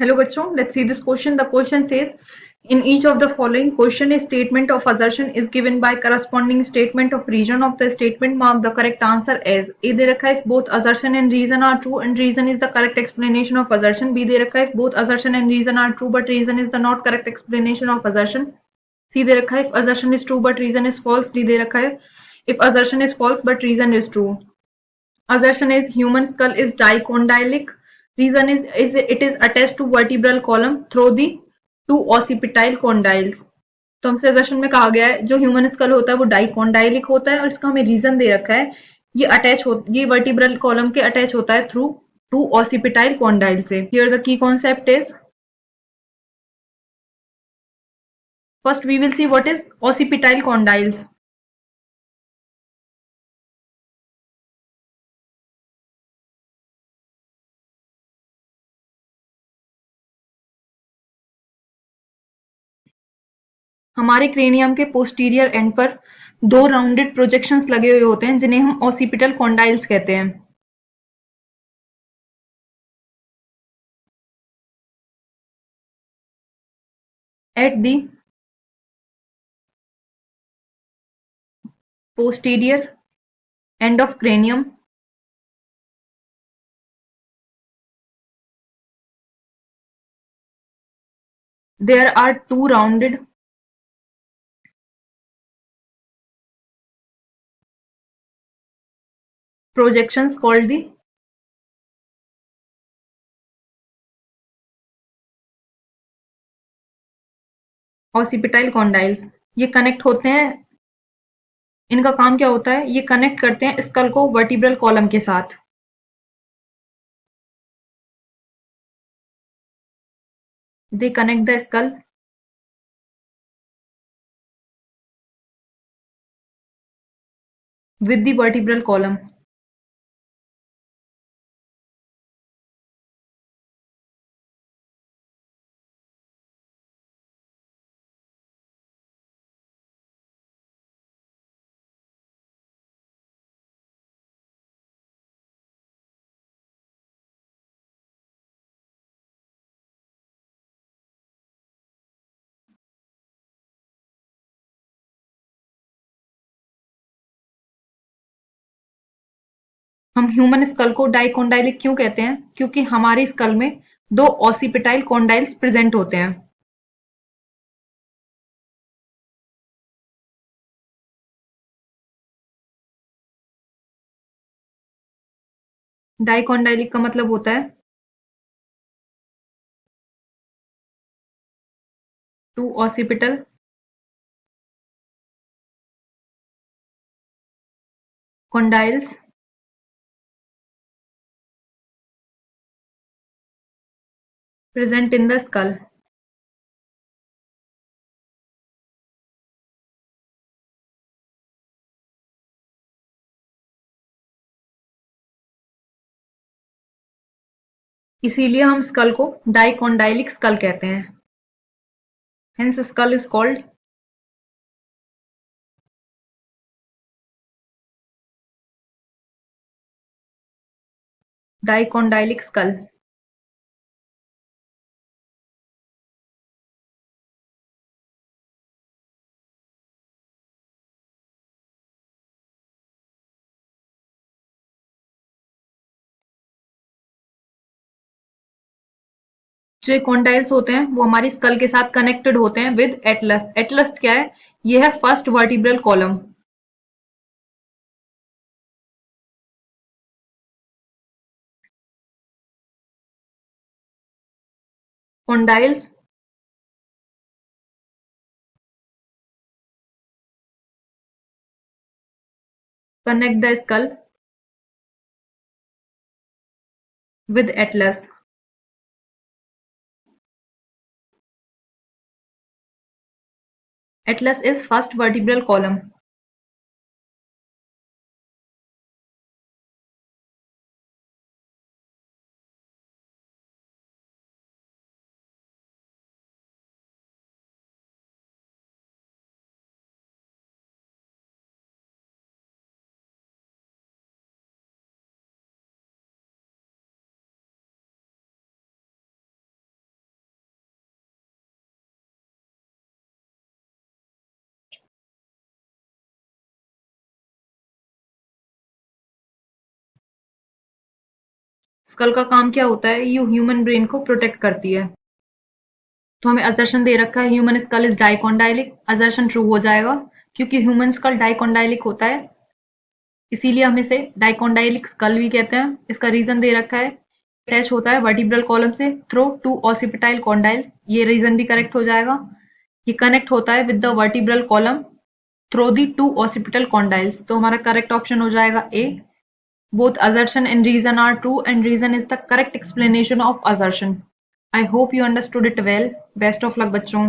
Hello बच्चों, let's see this question. The question says, in each of the following question, a statement of assertion is given by corresponding statement of reason of the statement. Mark the correct answer as A दे रखा है if both assertion and reason are true and reason is the correct explanation of assertion. B दे रखा है if both assertion and reason are true but reason is the not correct explanation of assertion. C दे रखा है if assertion is true but reason is false. D दे रखा है if assertion is false but reason is true. Assertion is human skull is dicondylic. Reason is it is attached to vertebral column through the two occipital condyles. तो हमसे assertion में कहा गया है जो human school होता है वो डाइकोंडाइलिक होता है और इसका हमें रीजन दे रखा है ये वर्टिब्रल कॉलम के अटैच होता है थ्रू टू ऑसिपिटाइल कॉन्डाइल से. Here the key concept is, first we will see what is occipital condyles. हमारे क्रेनियम के पोस्टीरियर एंड पर दो राउंडेड प्रोजेक्शंस लगे हुए होते हैं जिन्हें हम ऑसिपिटल कॉन्डाइल्स कहते हैं. At the posterior end of cranium, there are two rounded projections called the occipital condyles. ये कनेक्ट होते हैं. इनका काम क्या होता है? ये कनेक्ट करते हैं स्कल को वर्टिब्रल कॉलम के साथ. They connect the skull with the vertebral column. हम ह्यूमन स्कल को डाइकोंडाइलिक क्यों कहते हैं? क्योंकि हमारे स्कल में दो ऑसिपिटाइल कॉन्डाइल्स प्रेजेंट होते हैं. डाइकोंडाइलिक का मतलब होता है two occipital condyles present in the skull. इसीलिए हम स्कल को डाइकोंडाइलिक स्कल कहते हैं. Hence skull is called dicondylic skull. जो कॉन्डाइल्स होते हैं वो हमारी स्कल के साथ कनेक्टेड होते हैं विद एटलस. एटलस क्या है? ये है first vertebral column. Condyles connect the skull with atlas. Atlas is first vertebral column. Skull का काम क्या होता है? ये ह्यूमन ब्रेन को प्रोटेक्ट करती है। तो हमें असर्शन दे रखा है human skull is dicondylic, assertion true हो जाएगा क्योंकि ह्यूमन स्कल डाइकोंडाइलिक होता है, इसीलिए हम इसे डाइकोंडाइलिक स्कल भी कहते हैं। इसका रीजन दे रखा है अटैच होता है वर्टिब्रल कॉलम से थ्रू टू ऑसिपिटाइल कॉन्डाइल्स, ये रीजन भी करेक्ट हो जाएगा। ये कनेक्ट होता है with the vertebral column through the two occipital condyles, तो हमारा करेक्ट ऑप्शन हो जाएगा A. Both assertion and reason are true and reason is the correct explanation of assertion. I hope you understood it well. Best of luck बच्चों।